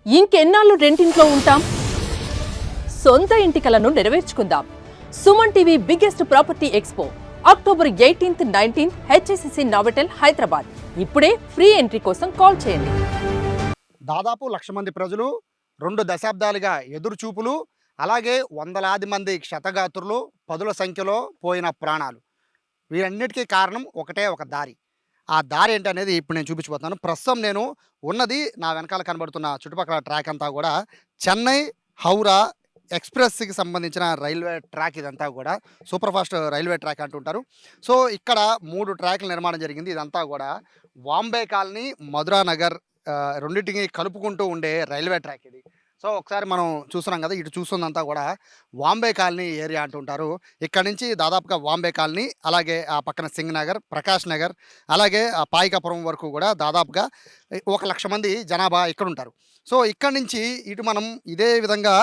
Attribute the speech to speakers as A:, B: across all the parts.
A: ఇంకెన్నాళ్ళు రెంటింట్లో ఉంటాం? సొంత ఇంటి కలను నెరవేర్చుకుందాం. Suman TV biggest property expo October 18, 19 HSCC Novotel Hyderabad. ఇప్పుడే ఫ్రీ ఎంట్రీ కోసం కాల్ చేయండి.
B: దాదాపు 1,00,000 మంది ప్రజలు 2 దశాబ్దాలుగా ఎదురుచూపులు, అలాగే వందలాది మంది క్షతగాత్రులు, పదుల సంఖ్యలో పోయిన ప్రాణాలు. వీరన్నిటికీ కారణం ఒకటే ఒక దారి. ఆ దారి ఏంటనేది ఇప్పుడు నేను చూపించబోతున్నాను. ప్రస్తుతం నేను ఉన్నది నా వెనకాల కనబడుతున్న చుట్టుపక్కల ట్రాక్ అంతా కూడా చెన్నై హౌరా ఎక్స్ప్రెస్కి సంబంధించిన రైల్వే ట్రాక్. ఇదంతా కూడా సూపర్ ఫాస్ట్ రైల్వే ట్రాక్ అంటుంటారు. సో ఇక్కడ 3 ట్రాక్ల నిర్మాణం జరిగింది. ఇదంతా కూడా వాంబే కాలనీ, మధురా నగర్ రెండింటిని కలుపుకుంటూ ఉండే రైల్వే ట్రాక్ ఇది. సో ఒకసారి మనం చూస్తున్నాం కదా, ఇటు చూస్తుందంతా కూడా వాంబే కాలనీ ఏరియా అంటుంటారు. ఇక్కడ నుంచి దాదాపుగా వాంబే కాలనీ, అలాగే ఆ పక్కన సింగ్ నగర్, ప్రకాష్ నగర్, అలాగే ఆ పాయికాపురం వరకు కూడా దాదాపుగా 1,00,000 మంది జనాభా ఇక్కడ ఉంటారు. సో ఇక్కడ నుంచి ఇటు మనం ఇదే విధంగా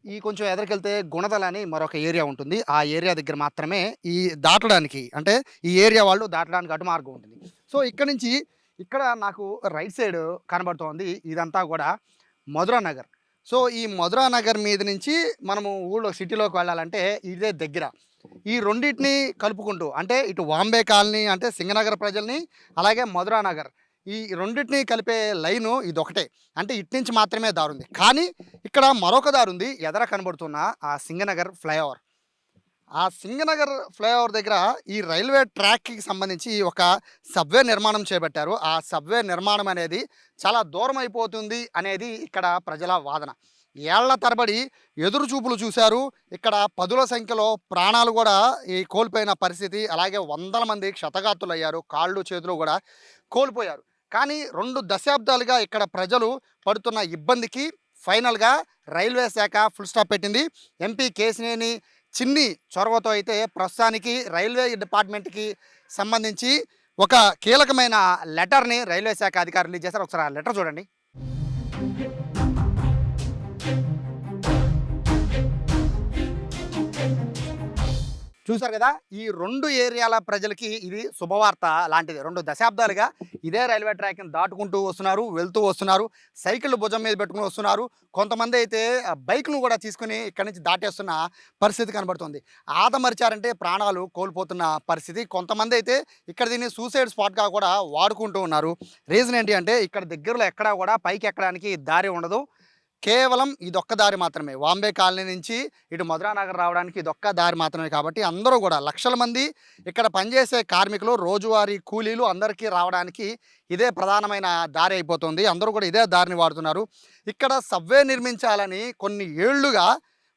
B: ఈ కొంచెం ఎదరికెళ్తే గుణదల అని మరొక ఏరియా ఉంటుంది. ఆ ఏరియా దగ్గర మాత్రమే ఈ దాటడానికి, అంటే ఈ ఏరియా వాళ్ళు దాటడానికి అటు మార్గం ఉంటుంది. సో ఇక్కడ నుంచి ఇక్కడ నాకు రైట్ సైడ్ కనబడుతోంది, ఇదంతా కూడా మధురా నగర్. సో ఈ మధురా నగర్ మీద నుంచి మనము ఊళ్ళో సిటీలోకి వెళ్ళాలంటే ఇదే దగ్గర. ఈ రెండింటిని కలుపుకుంటూ, అంటే ఇటు వాంబే కాలనీ అంటే సింగనగర్ ప్రజల్ని, అలాగే మధురా నగర్, ఈ రెండింటిని కలిపే లైను ఇదొకటే. అంటే ఇటు నుంచి మాత్రమే దారి ఉంది. కానీ ఇక్కడ మరొక దారి ఉంది, ఎదర కనబడుతున్న ఆ సింగనగర్ ఫ్లైఓవర్. ఆ సింగనగర్ ఫ్లైఓవర్ దగ్గర ఈ రైల్వే ట్రాక్కి సంబంధించి ఒక సబ్వే నిర్మాణం చేపట్టారు. ఆ సబ్వే నిర్మాణం అనేది చాలా దూరం అయిపోతుంది అనేది ఇక్కడ ప్రజల వాదన. ఏళ్ల తరబడి ఎదురు చూపులు చూశారు. ఇక్కడ పదుల సంఖ్యలో ప్రాణాలు కూడా ఈ కోల్పోయిన పరిస్థితి, అలాగే వందల మంది క్షతగాత్రులు అయ్యారు, కాళ్ళు చేతులు కూడా కోల్పోయారు. కానీ 2 దశాబ్దాలుగా ఇక్కడ ప్రజలు పడుతున్న ఇబ్బందికి ఫైనల్గా రైల్వే శాఖ ఫుల్ స్టాప్ పెట్టింది. ఎంపీ కేశినేని చిన్ని చొరవతో అయితే ప్రస్తుతానికి రైల్వే డిపార్ట్మెంట్కి సంబంధించి ఒక కీలకమైన లెటర్ని రైల్వే శాఖ అధికారులు రిలీజ్ చేశారు. ఒకసారి ఆ లెటర్ చూడండి. చూసారు కదా, ఈ 2 ఏరియాల ప్రజలకి ఇది శుభవార్త లాంటిది. 2 దశాబ్దాలుగా ఇదే రైల్వే ట్రాక్ని దాటుకుంటూ వస్తున్నారు, వెళ్తూ వస్తున్నారు, సైకిళ్ళు భుజం మీద పెట్టుకుని వస్తున్నారు. కొంతమంది అయితే బైక్ను కూడా తీసుకుని ఇక్కడి నుంచి దాటేస్తున్న పరిస్థితి కనబడుతుంది. ఆదమరిచారంటే ప్రాణాలు కోల్పోతున్న పరిస్థితి. కొంతమంది అయితే ఇక్కడ దీన్ని సూసైడ్ స్పాట్గా కూడా వాడుకుంటూ ఉన్నారు. రీజన్ ఏంటి అంటే ఇక్కడ దగ్గరలో ఎక్కడా కూడా పైకి ఎక్కడానికి దారి ఉండదు. కేవలం ఇదొక్క దారి మాత్రమే. వాంబే కాలనీ నుంచి ఇటు మధురా నగర్ రావడానికి ఇదొక్క దారి మాత్రమే. కాబట్టి అందరూ కూడా లక్షల మంది ఇక్కడ పనిచేసే కార్మికులు, రోజువారీ కూలీలు అందరికీ రావడానికి ఇదే ప్రధానమైన దారి అయిపోతుంది. అందరూ కూడా ఇదే దారిని వాడుతున్నారు. ఇక్కడ సబ్వే నిర్మించాలని కొన్ని ఏళ్లుగా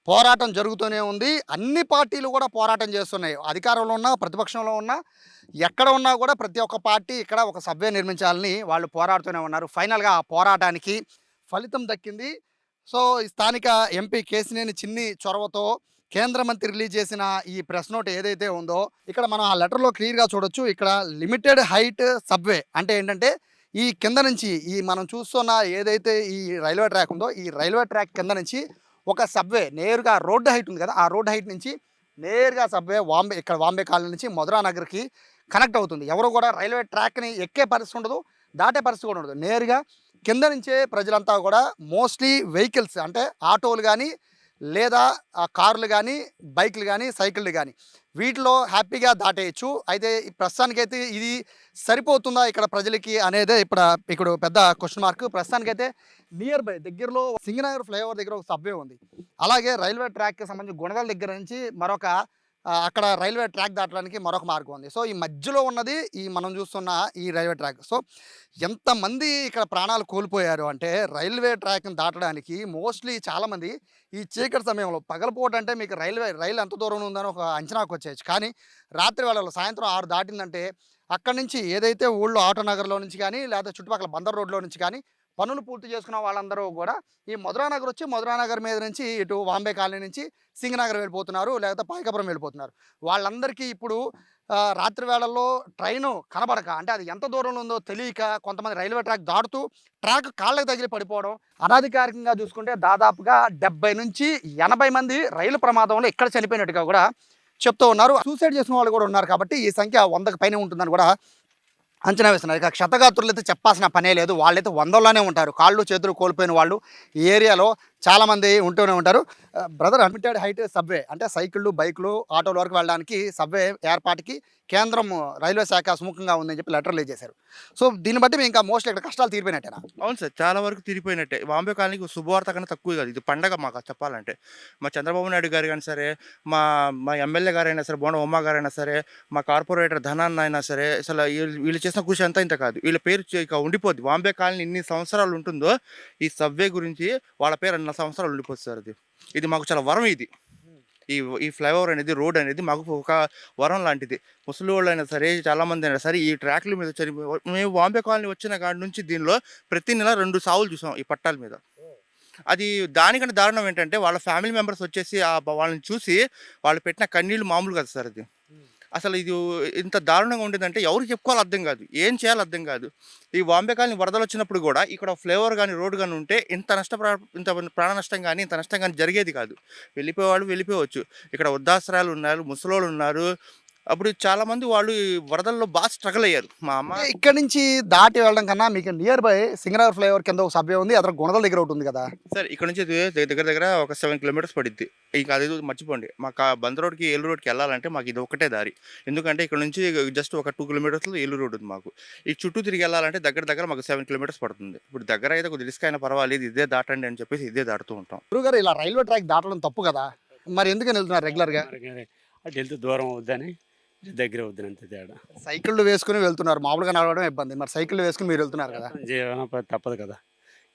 B: పోరాటం జరుగుతూనే ఉంది. అన్ని పార్టీలు కూడా పోరాటం చేస్తున్నాయి. అధికారంలో ఉన్నా, ప్రతిపక్షంలో ఉన్నా, ఎక్కడ ఉన్నా కూడా ప్రతి ఒక్క పార్టీ ఇక్కడ ఒక సబ్వే నిర్మించాలని వాళ్ళు పోరాడుతూనే ఉన్నారు. ఫైనల్గా ఆ పోరాటానికి ఫలితం దక్కింది. సో స్థానిక ఎంపీ కేశినేని చిన్ని చొరవతో కేంద్ర మంత్రి రిలీజ్ చేసిన ఈ ప్రెస్ నోట్ ఏదైతే ఉందో, ఇక్కడ మనం ఆ లెటర్లో క్లియర్గా చూడొచ్చు. ఇక్కడ లిమిటెడ్ హైట్ సబ్వే అంటే ఏంటంటే ఈ కింద నుంచి ఈ మనం చూస్తున్న ఏదైతే ఈ రైల్వే ట్రాక్ ఉందో, ఈ రైల్వే ట్రాక్ కింద నుంచి ఒక సబ్వే నేరుగా రోడ్డు హైట్ ఉంది కదా, ఆ రోడ్డు హైట్ నుంచి నేరుగా సబ్వే ఇక్కడ వాంబే కాలనీ నుంచి మధురా నగర్కి కనెక్ట్ అవుతుంది. ఎవరు కూడా రైల్వే ట్రాక్ని ఎక్కే పరిస్థితి ఉండదు, దాటే పరిస్థితి కూడా ఉండదు. నేరుగా కింద నుంచే ప్రజలంతా కూడా మోస్ట్లీ వెహికల్స్ అంటే ఆటోలు కానీ, లేదా కార్లు కానీ, బైక్లు కానీ, సైకిళ్ళు కానీ, వీటిలో హ్యాపీగా దాటేయచ్చు. అయితే ప్రస్తుతానికైతే ఇది సరిపోతుందా ఇక్కడ ప్రజలకి అనేదే ఇక్కడ పెద్ద క్వశ్చన్ మార్క్. ప్రస్తుతానికైతే నియర్ బై దగ్గరలో సింగనగర్ ఫ్లైఓవర్ దగ్గర ఒక సబ్వే ఉంది. అలాగే రైల్వే ట్రాక్కి సంబంధించి గుణదల దగ్గర నుంచి మరొక అక్కడ రైల్వే ట్రాక్ దాటడానికి మరొక మార్గం ఉంది. సో ఈ మధ్యలో ఉన్నది ఈ మనం చూస్తున్న ఈ రైల్వే ట్రాక్. సో ఎంతమంది ఇక్కడ ప్రాణాలు కోల్పోయారు అంటే రైల్వే ట్రాక్ని దాటడానికి మోస్ట్లీ చాలామంది ఈ చీకటి సమయంలో, పగలపూట అంటే మీకు రైలు ఎంత దూరం ఉందని ఒక అంచనాకు వచ్చేయచ్చు. కానీ రాత్రి వేళలో సాయంత్రం 6 దాటిందంటే అక్కడి నుంచి ఏదైతే ఊళ్ళో ఆటో నగర్లో నుంచి కానీ, లేదా చుట్టుపక్కల బందర్ రోడ్లో నుంచి కానీ పనులు పూర్తి చేసుకున్న వాళ్ళందరూ కూడా ఈ మధురా నగర్ వచ్చి మధురా నగర్ మీద నుంచి ఇటు వాంబే కాలనీ నుంచి సింగనగర్ వెళ్ళిపోతున్నారు, లేకపోతే పాయికాపురం వెళ్ళిపోతున్నారు. వాళ్ళందరికీ ఇప్పుడు రాత్రి వేళల్లో ట్రైను కనబడక, అంటే అది ఎంత దూరంలో ఉందో తెలియక కొంతమంది రైల్వే ట్రాక్ దాటుతూ ట్రాక్ కాళ్ళకి తగిలి పడిపోవడం. అనధికారికంగా చూసుకుంటే దాదాపుగా 70 నుంచి 80 మంది రైలు ప్రమాదంలో ఇక్కడ చనిపోయినట్టుగా కూడా చెప్తూ ఉన్నారు. సూసైడ్ చేసిన వాళ్ళు కూడా ఉన్నారు. కాబట్టి ఈ సంఖ్య 100కి పైన ఉంటుందని కూడా అంచనా వేస్తున్నారు. ఇక క్షతగాత్రులు అయితే చెప్పాల్సిన పనే లేదు. వాళ్ళైతే వందల్లోనే ఉంటారు. కాళ్ళు చేతులు కోల్పోయిన వాళ్ళు ఈ ఏరియాలో చాలామంది ఉంటూనే ఉంటారు. బ్రదర్, అన్లిమిటెడ్ హైట్ సబ్వే అంటే సైకిళ్ళు, బైకులు, ఆటోల వరకు వెళ్ళడానికి సబ్వే ఏర్పాటుకి కేంద్రం రైల్వే శాఖ సుముఖంగా ఉందని చెప్పి లెటర్ రిలీజ్ చేశారు. సో దీన్ని బట్టి మేము ఇంకా మోస్ట్లీ ఇక్కడ కష్టాలు తీరిపోయినట్టేనా?
C: అవును సార్. చాలా వరకు తిరిగిపోయినట్టే. బాంబే కాలనీకి శుభవార్త కన్నా తక్కువ కాదు. ఇది పండగ మాకు చెప్పాలంటే. మా చంద్రబాబు నాయుడు గారు గాని సరే, మా మా ఎమ్మెల్యే గారైనా సరే, బోండం ఉమ్మ గారైనా సరే, మా కార్పొరేటర్ ధనాన్న అయినా సరే, అసలు వీళ్ళు చేసిన కృషి అంతా ఇంత కాదు. వీళ్ళ పేరు ఇక ఉండిపోద్ది. బాంబే కాలనీ ఎన్ని సంవత్సరాలు ఉంటుందో, ఈ సబ్వే గురించి వాళ్ళ పేరు అన్ని సంవత్సరాలు ఉండిపోతుంది సార్ అది. ఇది మాకు చాలా వరం ఇది. ఈ ఈ ఫ్లైఓవర్ అనేది, రోడ్ అనేది మాకు ఒక వరం లాంటిది. ముసలోళ్ళైనా సరే, చాలామంది అయినా సరే, ఈ ట్రాక్ల మీద మేము బాంబే కాలనీ వచ్చిన కాడి నుంచి దీనిలో ప్రతి నెల 2 సావులు చూసాం ఈ పట్టాల మీద. అది దానికంటే దారుణం ఏంటంటే, వాళ్ళ ఫ్యామిలీ మెంబర్స్ వచ్చేసి వాళ్ళని చూసి వాళ్ళు పెట్టిన కన్నీళ్ళు మామూలు కాదు సార్ అది. అసలు ఇది ఇంత దారుణంగా ఉండేదంటే ఎవరికి చెప్పుకోవాలో అర్థం కాదు. ఏం చేయాలో అర్థం కాదు. ఈ బాంబే కాలనీ వరదలు వచ్చినప్పుడు కూడా ఇక్కడ ఫ్లైఓవర్ కానీ, రోడ్ కానీ ఉంటే ఇంత ప్రాణ నష్టం కానీ, ఇంత నష్టం కానీ జరిగేది కాదు. వెళ్ళిపోయేవాళ్ళు వెళ్ళిపోవచ్చు. ఇక్కడ వృద్ధాశ్రయాలు ఉన్నారు, ముసలోళ్ళు ఉన్నారు. అప్పుడు చాలామంది వాళ్ళు ఈ వరదల్లో బాగా స్ట్రగుల్ అయ్యారు. మా అమ్మ
B: అంటే ఇక్కడ నుంచి దాటి వెళ్ళడం కన్నా మీకు నియర్ బై సింగనగర్ ఫ్లైఓవర్ కింద ఒక సబ్వే ఉంది. అక్కడ గుణదల దగ్గర ఒకటి ఉంది కదా.
C: సార్ ఇక్కడ నుంచి దగ్గర దగ్గర ఒక 7 కిలోమీటర్స్ పడిద్ది. ఇంకా అది మర్చిపోండి. మాకు బంద్ రోడ్కి, ఏలూరు రోడ్కి వెళ్ళాలంటే మాకు ఇది ఒకటే దారి. ఎందుకంటే ఇక్కడ నుంచి జస్ట్ ఒక 2 కిలోమీటర్స్లో ఏలూరు రోడ్ ఉంది మాకు. ఈ చుట్టూ తిరిగి వెళ్ళాలంటే దగ్గర దగ్గర మాకు 7 కిలోమీటర్స్ పడుతుంది. ఇప్పుడు దగ్గర అయితే కొద్దిగా రిస్క్ అయినా పర్వాలేదు, ఇదే దాటండి అని చెప్పేసి ఇదే దాటుతూ ఉంటాం.
B: గురుగారు, ఇలా రైల్వే ట్రాక్ దాటడం తప్పు కదా, మరి ఎందుకని వెళ్తున్నారు రెగ్యులర్గా?
D: అటు వెళ్తే దూరం అవుద్దని, ఇటు దగ్గర అవుద్దని అంతే తేడా.
B: సైకిళ్ళు వేసుకుని వెళ్తున్నారు, మామూలుగా నడవడం ఇబ్బంది, మరి సైకిళ్ళు వేసుకుని మీరు వెళ్తున్నారు కదా.
D: జీవనం తప్పదు కదా,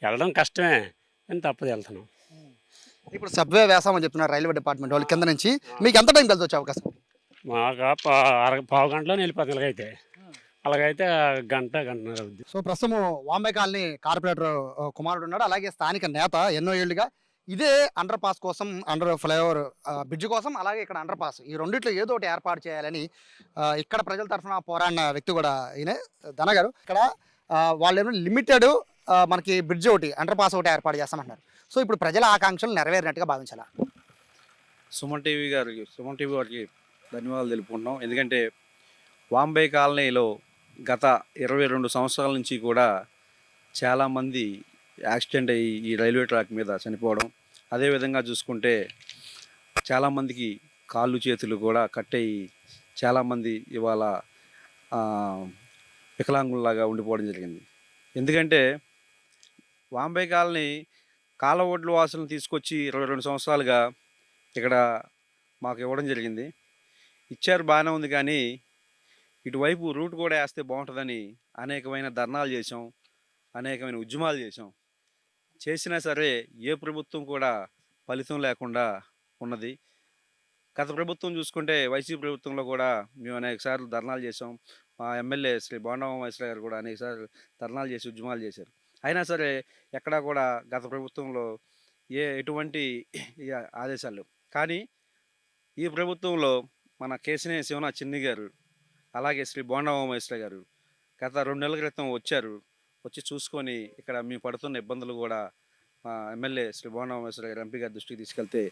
D: వెళ్ళడం కష్టమే కానీ తప్పదు, వెళ్తున్నాం.
B: ఇప్పుడు సబ్వే వేసామని చెప్తున్నారు రైల్వే డిపార్ట్మెంట్ వాళ్ళు కింద నుంచి. మీకు ఎంత టైం కలిసి వచ్చే అవకాశం?
D: మాకు పావు గంటలో వెళ్ళిపోతుంది. అలాగైతే గంటన్నర అవుద్ది.
B: సో ప్రస్తుతం వాంబే కాలనీ కార్పొరేటర్ కుమారుడు ఉన్నాడు, అలాగే స్థానిక నేత ఎన్నో ఏళ్ళుగా ఇదే అండర్ పాస్ కోసం, అండర్ ఫ్లైఓవర్ బ్రిడ్జ్ కోసం, అలాగే ఇక్కడ అండర్ పాస్, ఈ రెండిట్లో ఏదో ఒకటి ఏర్పాటు చేయాలని ఇక్కడ ప్రజల తరఫున పోరాడిన వ్యక్తి కూడా ఈయనే ధన గారు. ఇక్కడ వాళ్ళేమో లిమిటెడ్ మనకి బ్రిడ్జ్ ఒకటి, అండర్ పాస్ ఒకటి ఏర్పాటు చేస్తామంటున్నారు. సో ఇప్పుడు ప్రజల ఆకాంక్షలు నెరవేరినట్టుగా భావించాలా?
E: సుమన్ టీవీ వారికి ధన్యవాదాలు తెలుపుకుంటున్నాం. ఎందుకంటే వాంబే కాలనీలో గత 22 సంవత్సరాల నుంచి కూడా చాలామంది యాక్సిడెంట్ అయ్యి ఈ రైల్వే ట్రాక్ మీద చనిపోవడం, అదేవిధంగా చూసుకుంటే చాలామందికి కాళ్ళు చేతులు కూడా కట్టయి చాలామంది ఇవాళ వికలాంగుల్లాగా ఉండిపోవడం జరిగింది. ఎందుకంటే వాంబే కాలనీ కాలవొడ్ల వాసులను తీసుకొచ్చి 22 సంవత్సరాలుగా ఇక్కడ మాకు ఇవ్వడం జరిగింది. ఇచ్చారు, బాగానే ఉంది, కానీ ఇటువైపు రూట్ కూడా వేస్తే బాగుంటుందని అనేకమైన ధర్నాలు చేసాం, అనేకమైన ఉద్యమాలు చేసినా సరే ఏ ప్రభుత్వం కూడా ఫలితం లేకుండా ఉన్నది. గత ప్రభుత్వం చూసుకుంటే వైసీపీ ప్రభుత్వంలో కూడా మేము అనేక సార్లు ధర్నాలు చేసాం. మా ఎమ్మెల్యే శ్రీ బోండా ఉమామహేశ్వర గారు కూడా అనేక సార్లు ధర్నాలు చేసి ఉద్యమాలు చేశారు. అయినా సరే ఎక్కడా కూడా గత ప్రభుత్వంలో ఎటువంటి ఆదేశాలు. కానీ ఈ ప్రభుత్వంలో మన కేసినే శివనాథ్ చిన్ని గారు, అలాగే శ్రీ బోండా ఉమామహేశ్వర గారు గత 2 నెలల క్రితం వచ్చి చూసుకొని ఇక్కడ మేము పడుతున్న ఇబ్బందులు కూడా మా ఎమ్మెల్యే శ్రీ బోండా ఉమామహేశ్వర గారు ఎంపీ గారి దృష్టికి తీసుకెళ్తే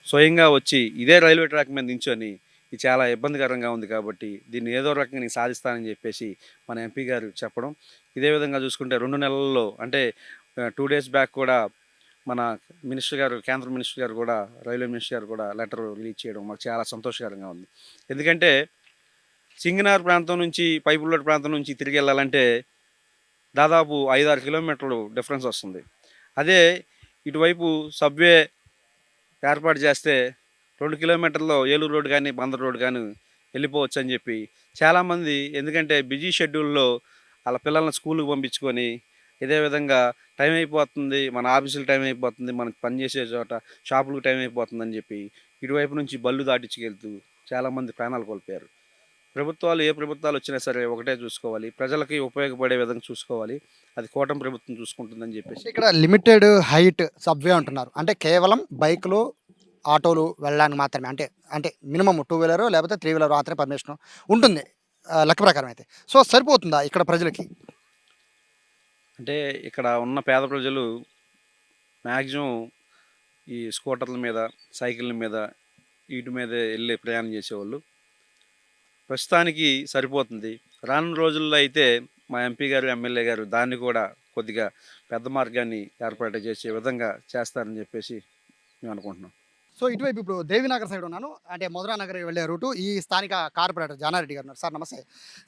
E: స్వయంగా వచ్చి ఇదే రైల్వే ట్రాక్ మీద నించొని ఇది చాలా ఇబ్బందికరంగా ఉంది కాబట్టి దీన్ని ఏదో రకంగా నేను సాధిస్తానని చెప్పేసి మన ఎంపీ గారు చెప్పడం. ఇదే విధంగా చూసుకుంటే 2 నెలల్లో, అంటే 2 డేస్ బ్యాక్ కూడా మన మినిస్టర్ గారు, కేంద్ర మినిస్టర్ గారు కూడా, రైల్వే మినిస్టర్ గారు కూడా లెటర్ రిలీజ్ చేయడం మాకు చాలా సంతోషకరంగా ఉంది. ఎందుకంటే సింగనార్ ప్రాంతం నుంచి, పైపుల్లోడ్ ప్రాంతం నుంచి తిరిగి వెళ్ళాలంటే దాదాపు 5-6 కిలోమీటర్లు డిఫరెన్స్ వస్తుంది. అదే ఇటువైపు సబ్వే ఏర్పాటు చేస్తే 2 కిలోమీటర్లో ఏలూరు రోడ్ కానీ, బందర్ రోడ్ కానీ వెళ్ళిపోవచ్చు అని చెప్పి చాలామంది, ఎందుకంటే బిజీ షెడ్యూల్లో వాళ్ళ పిల్లల్ని స్కూల్కి పంపించుకొని ఇదే విధంగా టైం అయిపోతుంది, మన ఆఫీసులు టైం అయిపోతుంది, మనకి పనిచేసే చోట షాపులకు టైం అయిపోతుంది అని చెప్పి ఇటువైపు నుంచి బళ్ళు దాటించుకెళ్తూ చాలామంది ప్రాణాలు కోల్పోయారు. ఏ ప్రభుత్వాలు వచ్చినా సరే ఒకటే చూసుకోవాలి, ప్రజలకి ఉపయోగపడే విధంగా చూసుకోవాలి. అది కూటమి ప్రభుత్వం చూసుకుంటుందని చెప్పేసి
B: ఇక్కడ లిమిటెడ్ హైట్ సబ్వే అంటున్నారు. అంటే కేవలం బైకులు, ఆటోలు వెళ్ళడానికి మాత్రమే, అంటే మినిమం 2 వీలర్ లేకపోతే 3 వీలర్ మాత్రమే పర్మిషన్ ఉంటుంది లెక్క ప్రకారం అయితే. సో సరిపోతుందా ఇక్కడ ప్రజలకి?
E: అంటే ఇక్కడ ఉన్న పేద ప్రజలు మ్యాక్సిమం ఈ స్కూటర్ల మీద, సైకిళ్ళ మీద, వీటి మీద వెళ్ళి ప్రయాణం చేసేవాళ్ళు. ప్రస్తుతానికి సరిపోతుంది. రానున్న రోజుల్లో అయితే మా ఎంపీ గారు ఎమ్మెల్యే గారు దాన్ని కూడా కొద్దిగా పెద్ద మార్గాన్ని ఏర్పాటు చేసే విధంగా చేస్తారని చెప్పేసి మేము అనుకుంటున్నాం.
B: సో ఇటువైపు ఇప్పుడు దేవినగర్ సైడ్ ఉన్నాను, అంటే మధురా నగర్ వెళ్ళే రూటు. ఈ స్థానిక కార్పొరేటర్ జానారెడ్డి గారు ఉన్నారు. సార్ నమస్తే.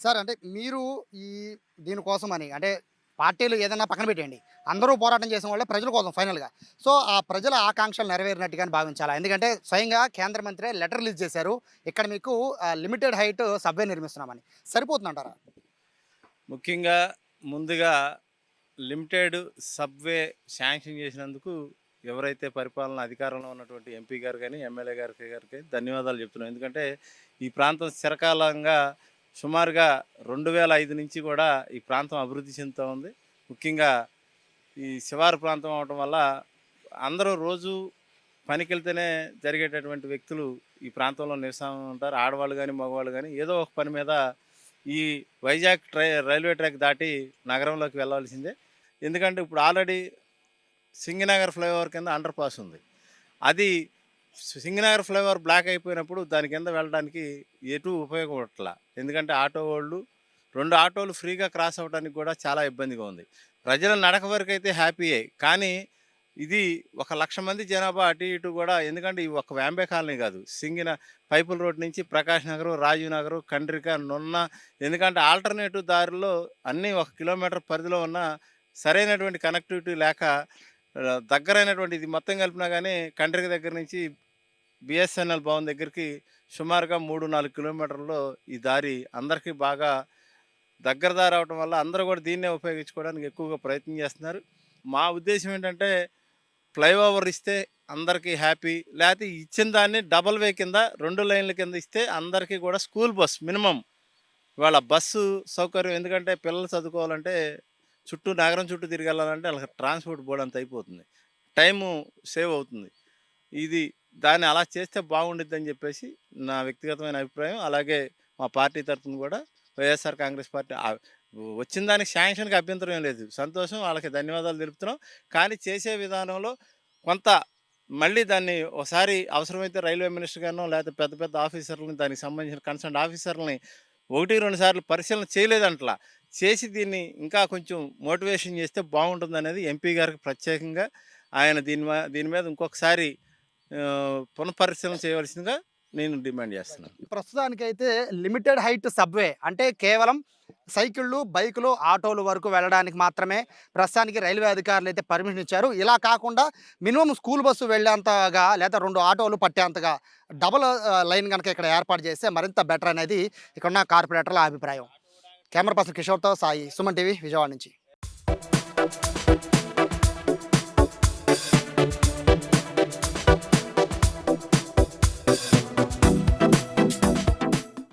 B: సార్, అంటే మీరు ఈ దీనికోసం అని, అంటే పార్టీలు ఏదైనా పక్కన పెట్టేయండి, అందరూ పోరాటం చేసిన వాళ్ళే ప్రజల కోసం ఫైనల్గా. సో ఆ ప్రజల ఆకాంక్షలు నెరవేరినట్టుగానే భావించాలా? ఎందుకంటే స్వయంగా కేంద్ర మంత్రి లెటర్ రిలీజ్ చేశారు, ఇక్కడ మీకు లిమిటెడ్ హైట్ సబ్వే నిర్మిస్తున్నామని. సరిపోతుందంటారా?
F: ముఖ్యంగా ముందుగా లిమిటెడ్ సబ్వే శాంక్షన్ చేసినందుకు ఎవరైతే పరిపాలన అధికారంలో ఉన్నటువంటి ఎంపీ గారు కానీ ఎమ్మెల్యే గారికి ధన్యవాదాలు చెప్తున్నాం. ఎందుకంటే ఈ ప్రాంతం చిరకాలంగా సుమారుగా 2005 నుంచి కూడా ఈ ప్రాంతం అభివృద్ధి చెందుతూ ఉంది. ముఖ్యంగా ఈ శివారు ప్రాంతం అవటం వల్ల అందరూ రోజు పనికి వెళ్తేనే జరిగేటటువంటి వ్యక్తులు ఈ ప్రాంతంలో నివసం ఉంటారు. ఆడవాళ్ళు కానీ మగవాళ్ళు కానీ ఏదో ఒక పని మీద ఈ వైజాగ్ రైల్వే ట్రాక్ దాటి నగరంలోకి వెళ్ళాల్సిందే. ఎందుకంటే ఇప్పుడు ఆల్రెడీ సింగనగర్ ఫ్లైఓవర్ కింద అండర్ పాస్ ఉంది. అది సింగనగర్ ఫ్లైఓవర్ బ్లాక్ అయిపోయినప్పుడు దాని కింద వెళ్ళడానికి ఎటు ఉపయోగపడట్లా. ఎందుకంటే ఆటో వాళ్ళు 2 ఆటోలు ఫ్రీగా క్రాస్ అవ్వడానికి కూడా చాలా ఇబ్బందిగా ఉంది. ప్రజల నడక వరకు అయితే హ్యాపీయే, కానీ ఇది 1,00,000 మంది జనాభా అటు ఇటు కూడా. ఎందుకంటే ఇవి ఒక వ్యాంబే కాలనీ కాదు, పైపుల్ రోడ్ నుంచి ప్రకాష్ నగరు, రాజీవ్ నగరు, కండ్రిక, నున్న. ఎందుకంటే ఆల్టర్నేటివ్ దారిలో అన్నీ 1 కిలోమీటర్ పరిధిలో ఉన్న సరైనటువంటి కనెక్టివిటీ లేక దగ్గరైనటువంటి ఇది మొత్తం కలిపినా కానీ కండ్రిక దగ్గర నుంచి బిఎస్ఎన్ఎల్ భవన్ దగ్గరికి సుమారుగా 3-4 కిలోమీటర్లో ఈ దారి అందరికీ బాగా దగ్గర దారి అవటం వల్ల అందరూ కూడా దీన్నే ఉపయోగించుకోవడానికి ఎక్కువగా ప్రయత్నం చేస్తున్నారు. మా ఉద్దేశం ఏంటంటే ఫ్లైఓవర్ ఇస్తే అందరికీ హ్యాపీ, లేకపోతే ఇచ్చిన దాన్ని డబల్ వే కింద 2 లైన్ల కింద ఇస్తే అందరికీ కూడా స్కూల్ బస్ మినిమం ఇవాళ బస్సు సౌకర్యం. ఎందుకంటే పిల్లలు చదువుకోవాలంటే నగరం చుట్టూ తిరిగి వెళ్ళాలంటే వాళ్ళకి ట్రాన్స్పోర్ట్ బోర్డు అంత అయిపోతుంది, టైము సేవ్ అవుతుంది. దాన్ని అలా చేస్తే బాగుండిద్ది అని చెప్పేసి నా వ్యక్తిగతమైన అభిప్రాయం. అలాగే మా పార్టీ తరఫున కూడా వైఎస్ఆర్ కాంగ్రెస్ పార్టీ వచ్చిన దానికి శాంక్షన్కి అభ్యంతరం ఏం లేదు, సంతోషం, వాళ్ళకి ధన్యవాదాలు తెలుపుతున్నాం. కానీ చేసే విధానంలో కొంత మళ్ళీ దాన్ని ఒకసారి అవసరమైతే రైల్వే మినిస్టర్ గారినో లేకపోతే పెద్ద పెద్ద ఆఫీసర్లని, దానికి సంబంధించిన కన్సర్న్ ఆఫీసర్లని 1-2 సార్లు పరిశీలన చేయలేదంటలా చేసి దీన్ని ఇంకా కొంచెం మోటివేషన్ చేస్తే బాగుంటుంది అనేది ఎంపీ గారికి ప్రత్యేకంగా ఆయన దీని మీద ఇంకొకసారి పునఃపరిశీలన చేయవలసిందిగా నేను డిమాండ్ చేస్తున్నాను.
B: ప్రస్తుతానికైతే లిమిటెడ్ హైట్ సబ్వే అంటే కేవలం సైకిళ్ళు, బైకులు, ఆటోలు వరకు వెళ్ళడానికి మాత్రమే ప్రస్తుతానికి రైల్వే అధికారులు అయితే పర్మిషన్ ఇచ్చారు. ఇలా కాకుండా మినిమం స్కూల్ బస్సు వెళ్ళేంతగా లేదా 2 ఆటోలు పట్టేంతగా డబుల్ లైన్ కనుక ఇక్కడ ఏర్పాటు చేస్తే మరింత బెటర్ అనేది ఇక్కడున్న కార్పొరేటర్ల అభిప్రాయం. కెమెరా పర్సన్ కిషోర్తో సాయి, సుమన్ టీవీ, విజయవాడ నుంచి.